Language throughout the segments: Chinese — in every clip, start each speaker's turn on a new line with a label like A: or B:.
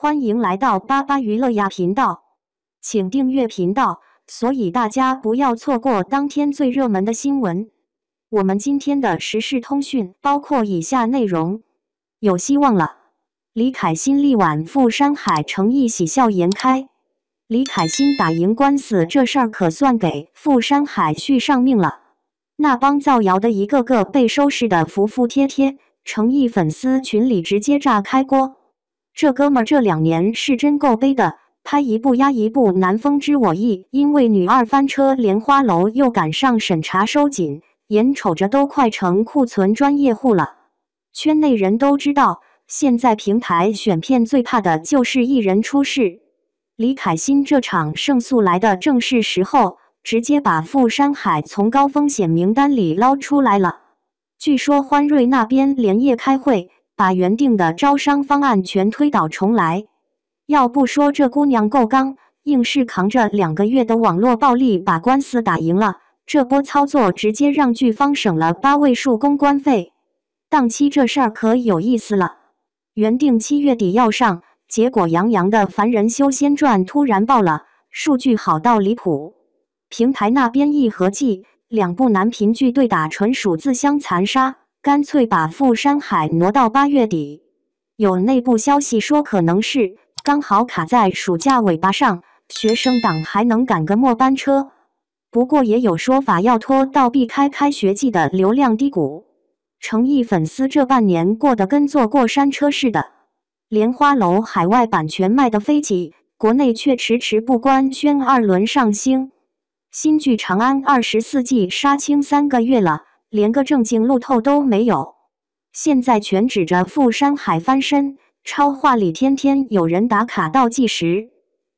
A: 欢迎来到巴巴娱乐呀频道，请订阅频道，所以大家不要错过当天最热门的新闻。我们今天的时事通讯包括以下内容：有希望了，李凯欣力挽赴山海，诚意喜笑颜开。李凯欣打赢官司，这事儿可算给赴山海续上命了。那帮造谣的一个个被收拾得服服帖帖，诚意粉丝群里直接炸开锅。这哥们儿这2年是真够背的，拍一部压一部，难封之我意。因为女二翻车，莲花楼又赶上审查收紧，眼瞅着都快成库存专业户了。圈内人都知道，现在平台选片最怕的就是艺人出事。李凯欣这场胜诉来的正是时候，直接把赴山海从高风险名单里捞出来了。据说欢瑞那边连夜开会，把原定的招商方案全推倒重来。要不说这姑娘够刚，硬是扛着2个月的网络暴力把官司打赢了。这波操作直接让剧方省了8位数公关费。档期这事儿可有意思了，原定7月底要上，结果杨洋的《凡人修仙传》突然爆了，数据好到离谱。平台那边一合计，2部男频剧对打纯属自相残杀，干脆把赴山海挪到8月底。有内部消息说，可能是刚好卡在暑假尾巴上，学生党还能赶个末班车。不过也有说法要拖到避开开学季的流量低谷。诚意粉丝这半年过得跟坐过山车似的。莲花楼海外版权卖得飞起，国内却迟迟不官宣2轮上星。新剧《长安24季》杀青3个月了，连个正经路透都没有。现在全指着赴山海翻身，超话里天天有人打卡倒计时。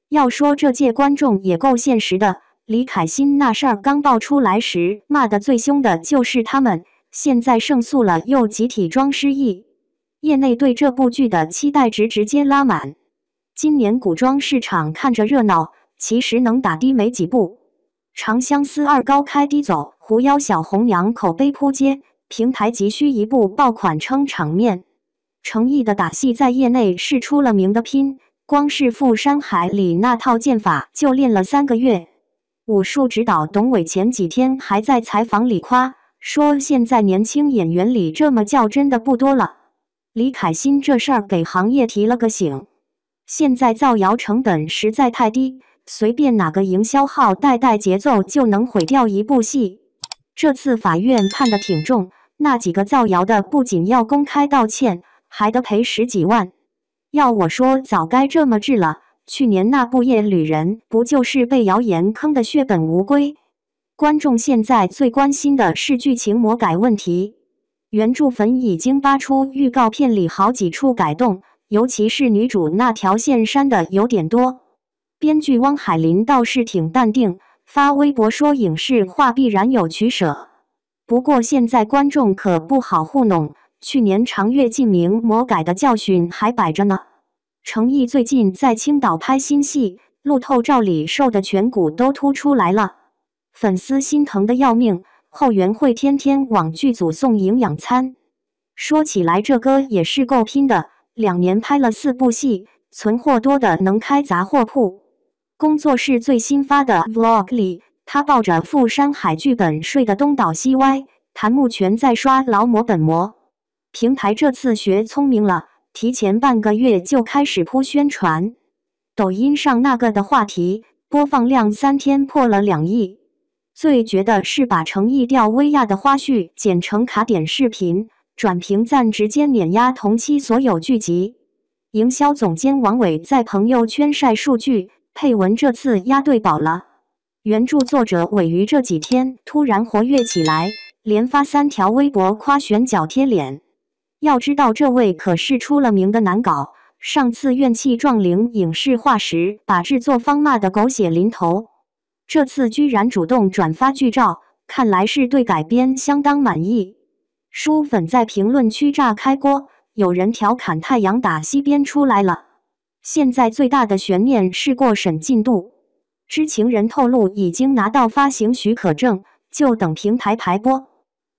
A: 要说这届观众也够现实的，李凯欣那事儿刚爆出来时，骂得最凶的就是他们，现在胜诉了又集体装失忆。业内对这部剧的期待值直接拉满。今年古装市场看着热闹，其实能打低没几部。长相思2高开低走，狐妖小红娘口碑扑街，平台急需一部爆款撑场面。诚意的打戏在业内是出了名的拼，光是赴山海里那套剑法就练了3个月。武术指导董伟前几天还在采访里夸，说现在年轻演员里这么较真的不多了。李凯欣这事儿给行业提了个醒，现在造谣成本实在太低，随便哪个营销号带节奏就能毁掉一部戏。这次法院判得挺重，那几个造谣的不仅要公开道歉，还得赔10几万。要我说，早该这么治了。去年那部《夜旅人》不就是被谣言坑得血本无归？观众现在最关心的是剧情魔改问题。原著粉已经扒出预告片里好几处改动，尤其是女主那条线删的有点多。编剧汪海林倒是挺淡定，发微博说影视化必然有取舍。不过现在观众可不好糊弄，去年长月烬明魔改的教训还摆着呢。诚意最近在青岛拍新戏，路透照里瘦的颧骨都凸出来了，粉丝心疼的要命，后援会天天往剧组送营养餐。说起来这哥也是够拼的，2年拍了4部戏，存货多的能开杂货铺。工作室最新发的 vlog 里，他抱着赴山海剧本睡得东倒西歪，谭木全在刷劳模本模。平台这次学聪明了，提前半个月就开始铺宣传。抖音上那个的话题播放量3天破了2亿。最绝的是把诚意吊威亚的花絮剪成卡点视频，转评赞直接碾压同期所有剧集。营销总监王伟在朋友圈晒数据，配文这次押对宝了。原著作者尾鱼这几天突然活跃起来，连发3条微博夸选角贴脸。要知道这位可是出了名的难搞，上次怨气撞铃影视化时把制作方骂得狗血淋头，这次居然主动转发剧照，看来是对改编相当满意。书粉在评论区炸开锅，有人调侃太阳打西边出来了。现在最大的悬念是过审进度，知情人透露已经拿到发行许可证，就等平台排播。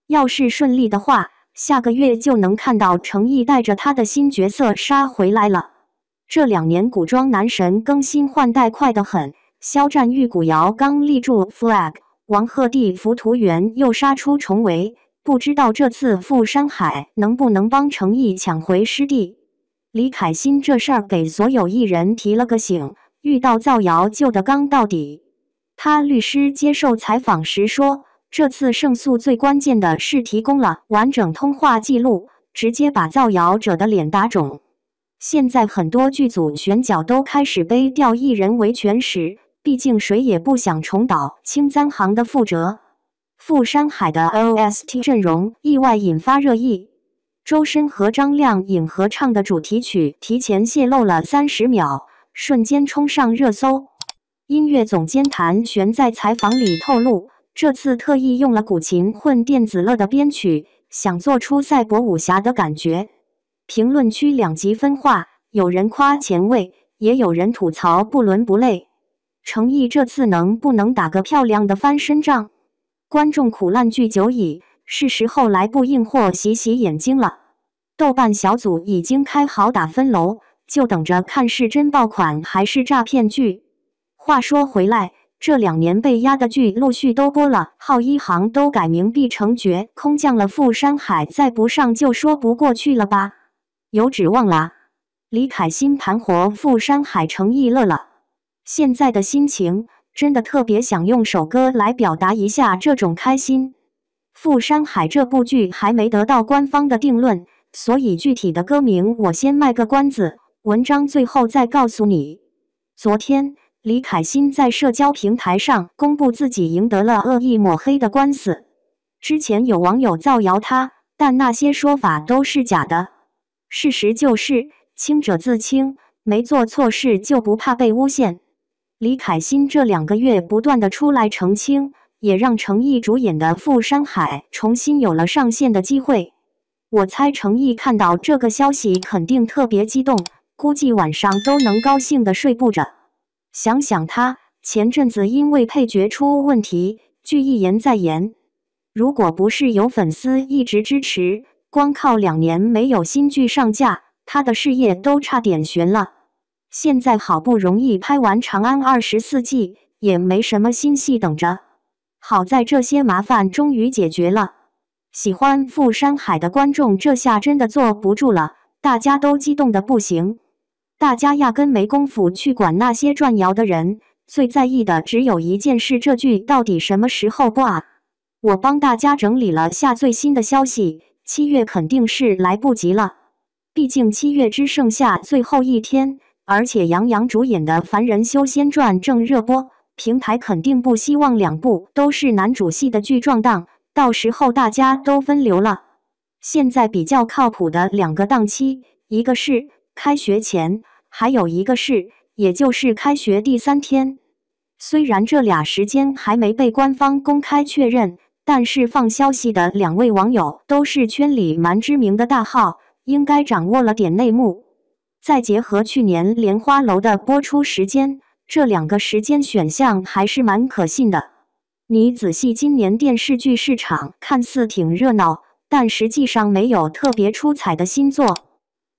A: 要是顺利的话，下个月就能看到诚意带着他的新角色杀回来了。这2年古装男神更新换代快得很，肖战、玉骨遥刚立住 flag， 王鹤棣、浮屠缘又杀出重围，不知道这次赴山海能不能帮程毅抢回失地。李凯欣这事儿给所有艺人提了个醒，遇到造谣就得刚到底。他律师接受采访时说，这次胜诉最关键的是提供了完整通话记录，直接把造谣者的脸打肿。现在很多剧组选角都开始背调艺人维权时，毕竟谁也不想重蹈青簪行的覆辙。赴山海的 OST 阵容意外引发热议，周深和张靓颖合唱的主题曲提前泄露了30秒，瞬间冲上热搜。音乐总监谭旋在采访里透露，这次特意用了古琴混电子乐的编曲，想做出赛博武侠的感觉。评论区两极分化，有人夸前卫，也有人吐槽不伦不类。程毅这次能不能打个漂亮的翻身仗？观众苦烂剧久矣，是时候来部硬货洗洗眼睛了。豆瓣小组已经开好打分楼，就等着看是真爆款还是诈骗剧。话说回来，这2年被压的剧陆续都播了，浩一航都改名必成绝，空降了赴山海，再不上就说不过去了吧？有指望啦！李凯欣盘活赴山海，程毅乐了。现在的心情真的特别想用首歌来表达一下这种开心。赴山海这部剧还没得到官方的定论，所以具体的歌名我先卖个关子，文章最后再告诉你。昨天，李凯欣在社交平台上公布自己赢得了恶意抹黑的官司。之前有网友造谣他，但那些说法都是假的。事实就是，清者自清，没做错事就不怕被诬陷。李凯欣这2个月不断的出来澄清，也让程毅主演的《赴山海》重新有了上线的机会。我猜程毅看到这个消息肯定特别激动，估计晚上都能高兴的睡不着。想想他前阵子因为配角出问题，剧一延再延。如果不是有粉丝一直支持，光靠2年没有新剧上架，他的事业都差点悬了。现在好不容易拍完《长安24季》，也没什么新戏等着。好在这些麻烦终于解决了。喜欢《赴山海》的观众这下真的坐不住了，大家都激动的不行。大家压根没工夫去管那些传谣的人，最在意的只有一件事：这剧到底什么时候播啊？我帮大家整理了下最新的消息，7月肯定是来不及了。毕竟7月只剩下最后一天，而且杨洋主演的《凡人修仙传》正热播，平台肯定不希望2部都是男主戏的剧撞档，到时候大家都分流了。现在比较靠谱的2个档期，一个是开学前，还有一个是，也就是开学第3天。虽然这俩时间还没被官方公开确认，但是放消息的2位网友都是圈里蛮知名的大号，应该掌握了点内幕。再结合去年《莲花楼》的播出时间，这2个时间选项还是蛮可信的。你仔细今年电视剧市场看似挺热闹，但实际上没有特别出彩的新作。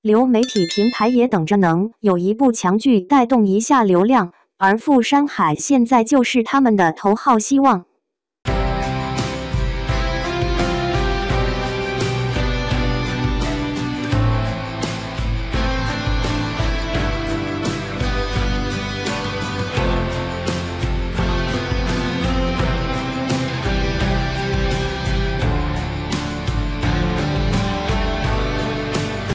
A: 流媒体平台也等着能有一部强剧带动一下流量，而《赴山海》现在就是他们的头号希望。